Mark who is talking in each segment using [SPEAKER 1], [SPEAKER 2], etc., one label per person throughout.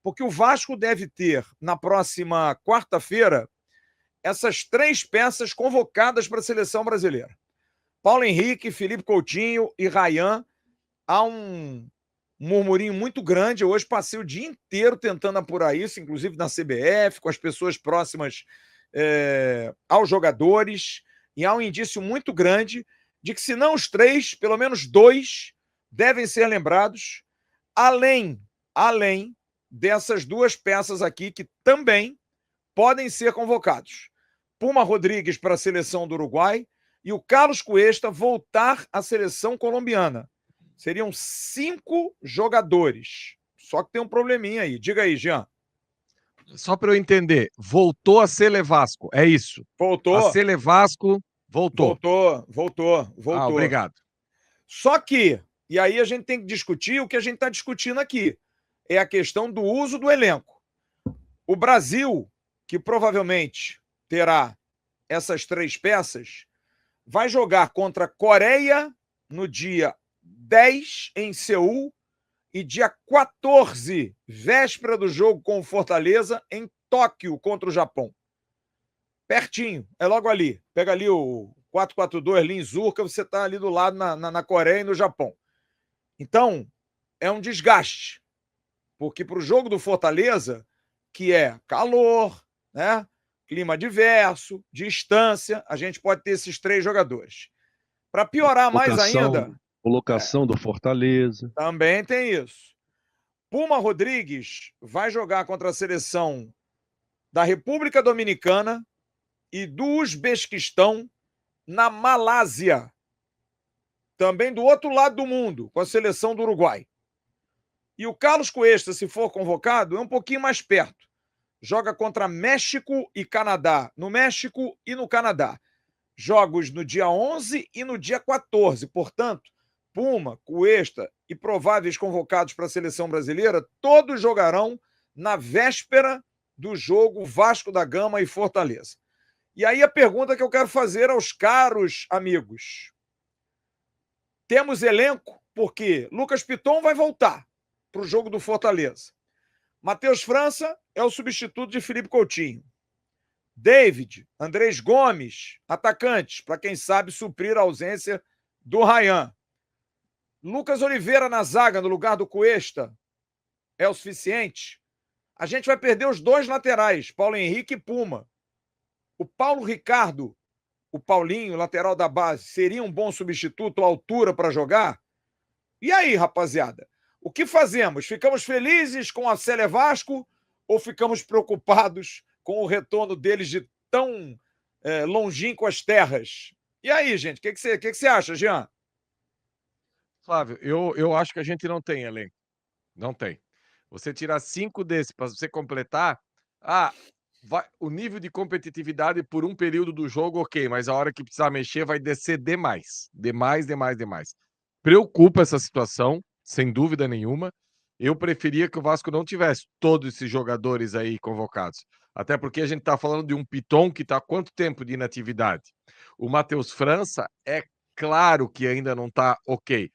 [SPEAKER 1] Porque o Vasco deve ter, na próxima quarta-feira, essas 3 peças convocadas para a seleção brasileira. Paulo Henrique, Felipe Coutinho e Rayan. Há um murmurinho muito grande. Eu hoje passei o dia inteiro tentando apurar isso, inclusive na CBF, com as pessoas próximas aos jogadores, e há um indício muito grande de que, se não os 3, pelo menos 2 devem ser lembrados, além dessas 2 peças aqui que também podem ser convocados. Puma Rodrigues para a seleção do Uruguai e o Carlos Cuesta voltar à seleção colombiana. Seriam 5 jogadores. Só que tem um probleminha aí. Diga aí, Jean.
[SPEAKER 2] Só para eu entender, voltou a Sele Vasco, é isso?
[SPEAKER 1] Voltou.
[SPEAKER 2] A Sele Vasco voltou.
[SPEAKER 1] Voltou.
[SPEAKER 2] Obrigado.
[SPEAKER 1] Só que, e aí a gente tem que discutir o que a gente está discutindo aqui, é a questão do uso do elenco. O Brasil, que provavelmente terá essas 3 peças, vai jogar contra a Coreia no dia 10 em Seul e dia 14, véspera do jogo com o Fortaleza, em Tóquio contra o Japão. Pertinho, é logo ali. Pega ali o 442 Linzurca, você está ali do lado na Coreia e no Japão. Então, é um desgaste. Porque para o jogo do Fortaleza, que é calor, né? Clima adverso, distância, a gente pode ter esses 3 jogadores. Para piorar mais ainda...
[SPEAKER 3] Colocação do Fortaleza.
[SPEAKER 1] Também tem isso. Puma Rodrigues vai jogar contra a seleção da República Dominicana e do Uzbequistão na Malásia. Também do outro lado do mundo, com a seleção do Uruguai. E o Carlos Cuesta, se for convocado, é um pouquinho mais perto. Joga contra México e Canadá. No México e no Canadá. Jogos no dia 11 e no dia 14. Portanto, Puma, Cuesta e prováveis convocados para a seleção brasileira, todos jogarão na véspera do jogo Vasco da Gama e Fortaleza. E aí a pergunta que eu quero fazer aos caros amigos. Temos elenco? Porque Lucas Piton vai voltar para o jogo do Fortaleza. Matheus França é o substituto de Felipe Coutinho. David, Andrés Gomes, atacantes, para quem sabe suprir a ausência do Rayan. Lucas Oliveira na zaga, no lugar do Cuesta, é o suficiente? A gente vai perder os 2 laterais, Paulo Henrique e Puma. O Paulo Ricardo, o Paulinho, lateral da base, seria um bom substituto à altura para jogar? E aí, rapaziada? O que fazemos? Ficamos felizes com a Sele Vasco ou ficamos preocupados com o retorno deles de tão longínquas terras? E aí, gente? O que você acha, Jean?
[SPEAKER 2] Flávio, eu acho que a gente não tem elenco. Não tem. Você tirar 5 desses para você completar, o nível de competitividade por um período do jogo, ok, mas a hora que precisar mexer vai descer demais. Demais. Preocupa essa situação, sem dúvida nenhuma. Eu preferia que o Vasco não tivesse todos esses jogadores aí convocados. Até porque a gente está falando de um Piton que está há quanto tempo de inatividade? O Matheus França, é claro que ainda não está ok.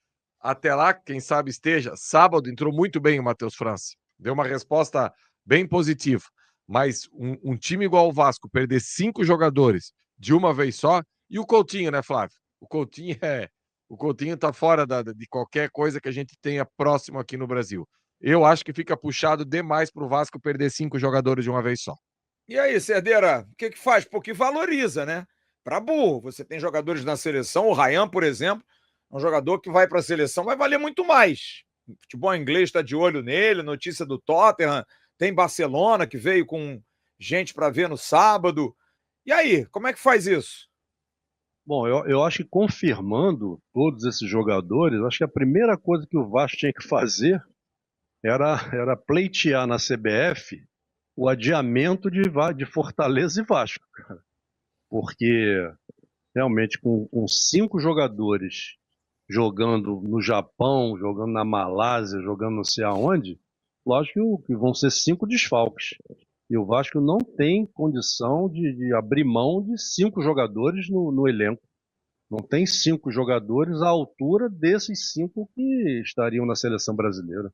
[SPEAKER 2] Até lá, quem sabe esteja. Sábado entrou muito bem o Matheus França. Deu uma resposta bem positiva. Mas um time igual o Vasco perder 5 jogadores de uma vez só... E o Coutinho, né, Flávio? O Coutinho tá fora de qualquer coisa que a gente tenha próximo aqui no Brasil. Eu acho que fica puxado demais pro Vasco perder 5 jogadores de uma vez só.
[SPEAKER 1] E aí, Cerdeira, o que faz? Porque valoriza, né? Para burro. Você tem jogadores na seleção, o Rayan, por exemplo, é um jogador que vai para a seleção, vai valer muito mais. O futebol inglês está de olho nele, notícia do Tottenham, tem Barcelona que veio com gente para ver no sábado. E aí, como é que faz isso?
[SPEAKER 3] Bom, eu acho que confirmando todos esses jogadores, acho que a primeira coisa que o Vasco tinha que fazer era pleitear na CBF o adiamento de Fortaleza e Vasco, cara. Porque realmente com 5 jogadores jogando no Japão, jogando na Malásia, jogando não sei aonde, lógico que vão ser 5 desfalques. E o Vasco não tem condição de abrir mão de 5 jogadores no elenco. Não tem 5 jogadores à altura desses 5 que estariam na seleção brasileira.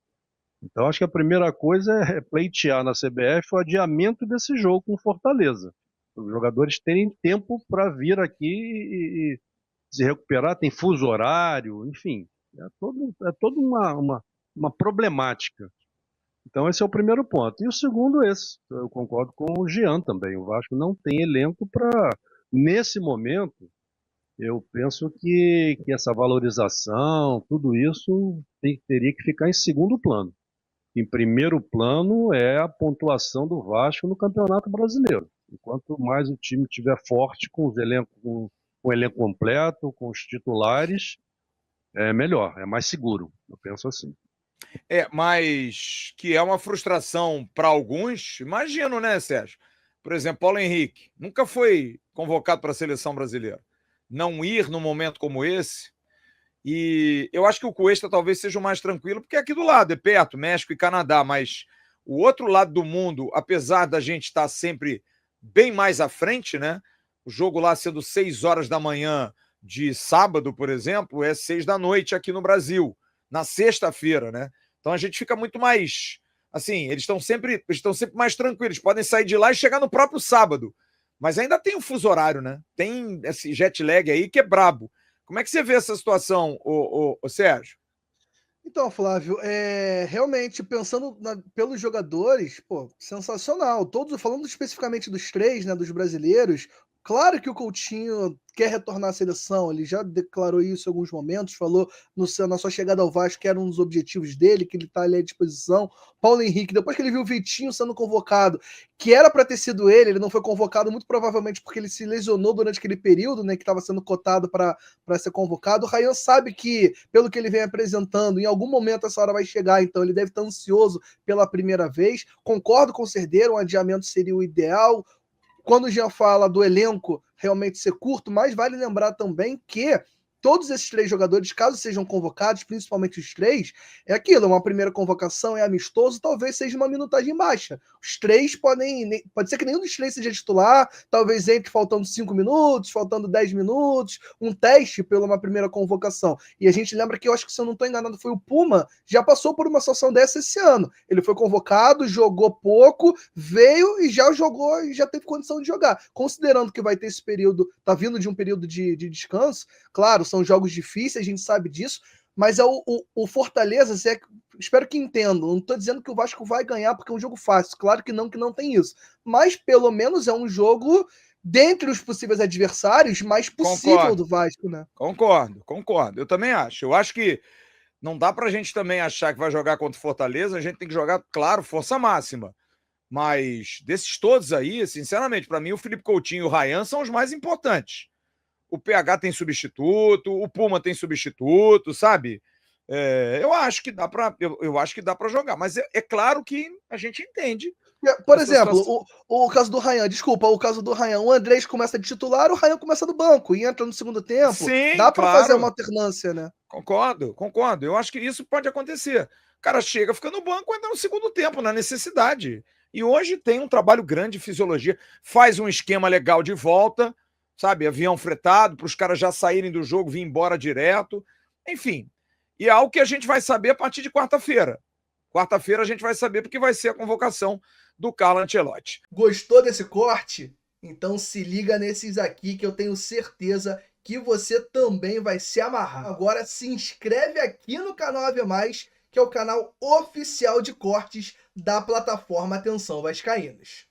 [SPEAKER 3] Então, acho que a primeira coisa é pleitear na CBF o adiamento desse jogo com Fortaleza. Os jogadores terem tempo para vir aqui e se recuperar, tem fuso horário, enfim, toda uma problemática. Então, esse é o primeiro ponto. E o segundo, esse, eu concordo com o Jean também. O Vasco não tem elenco para, nesse momento, eu penso que essa valorização, tudo isso teria que ficar em segundo plano. Em primeiro plano é a pontuação do Vasco no Campeonato Brasileiro. E quanto mais o time estiver forte, com o elenco completo, com os titulares, é melhor, é mais seguro. Eu penso assim.
[SPEAKER 1] Mas que é uma frustração para alguns, imagino, né, Sérgio? Por exemplo, Paulo Henrique nunca foi convocado para a seleção brasileira. Não ir num momento como esse. E eu acho que o Cuesta talvez seja o mais tranquilo, porque é aqui do lado, é perto, México e Canadá, mas o outro lado do mundo, apesar da gente estar sempre bem mais à frente, né? O jogo lá sendo 6 horas da manhã de sábado, por exemplo, é 6 da noite aqui no Brasil, na sexta-feira, né? Então a gente fica muito mais, assim, eles estão sempre mais tranquilos, podem sair de lá e chegar no próprio sábado, mas ainda tem o fuso horário, né? Tem esse jet lag aí que é brabo. Como é que você vê essa situação, o Sérgio?
[SPEAKER 4] Então, Flávio, realmente, pensando pelos jogadores, pô, sensacional. Todos, falando especificamente dos três, né, dos brasileiros, claro que o Coutinho quer retornar à seleção, ele já declarou isso em alguns momentos, falou na sua chegada ao Vasco que era um dos objetivos dele, que ele está ali à disposição. Paulo Henrique, depois que ele viu o Vitinho sendo convocado, que era para ter sido ele não foi convocado, muito provavelmente porque ele se lesionou durante aquele período, né, que estava sendo cotado para ser convocado. O Rayan sabe que, pelo que ele vem apresentando, em algum momento essa hora vai chegar, então ele deve estar ansioso pela primeira vez. Concordo com o Cerdeiro, um adiamento seria o ideal. Quando o Jean fala do elenco realmente ser curto, mas vale lembrar também que todos esses três jogadores, caso sejam convocados, principalmente os três, é aquilo, uma primeira convocação, é amistoso, talvez seja uma minutagem baixa. Os três pode ser que nenhum dos três seja titular, talvez entre faltando 5 minutos, faltando 10 minutos, um teste pela uma primeira convocação. E a gente lembra que, eu acho que, se eu não estou enganado, foi o Puma, já passou por uma situação dessa esse ano. Ele foi convocado, jogou pouco, veio e já jogou e já teve condição de jogar. Considerando que vai ter esse período, tá vindo de um período de descanso, claro, são jogos difíceis, a gente sabe disso, mas é o Fortaleza, espero que entendam, não estou dizendo que o Vasco vai ganhar porque é um jogo fácil, claro que não tem isso, mas pelo menos é um jogo, dentre os possíveis adversários, mais possível do Vasco, né?
[SPEAKER 1] Concordo, eu também acho. Eu acho que não dá pra gente também achar que vai jogar contra o Fortaleza, a gente tem que jogar, claro, força máxima. Mas desses todos aí, sinceramente, para mim o Felipe Coutinho e o Rayan são os mais importantes. O PH tem substituto, o Puma tem substituto, sabe? Eu acho que dá para jogar, mas é claro que a gente entende.
[SPEAKER 4] Por exemplo, o caso do Rayan, o Andrés começa de titular, o Rayan começa do banco e entra no segundo tempo.
[SPEAKER 1] Sim,
[SPEAKER 4] dá para
[SPEAKER 1] claro.
[SPEAKER 4] fazer uma alternância, né?
[SPEAKER 1] Concordo. Eu acho que isso pode acontecer. O cara chega, fica no banco, entra no segundo tempo, na necessidade. E hoje tem um trabalho grande de fisiologia, faz um esquema legal de volta, sabe, avião fretado, para os caras já saírem do jogo, vir embora direto, enfim. E é algo que a gente vai saber a partir de quarta-feira. Quarta-feira a gente vai saber porque vai ser a convocação do Carlo Ancelotti.
[SPEAKER 4] Gostou desse corte? Então se liga nesses aqui que eu tenho certeza que você também vai se amarrar. Agora se inscreve aqui no canal AV+, que é o canal oficial de cortes da plataforma Atenção Vascaínos.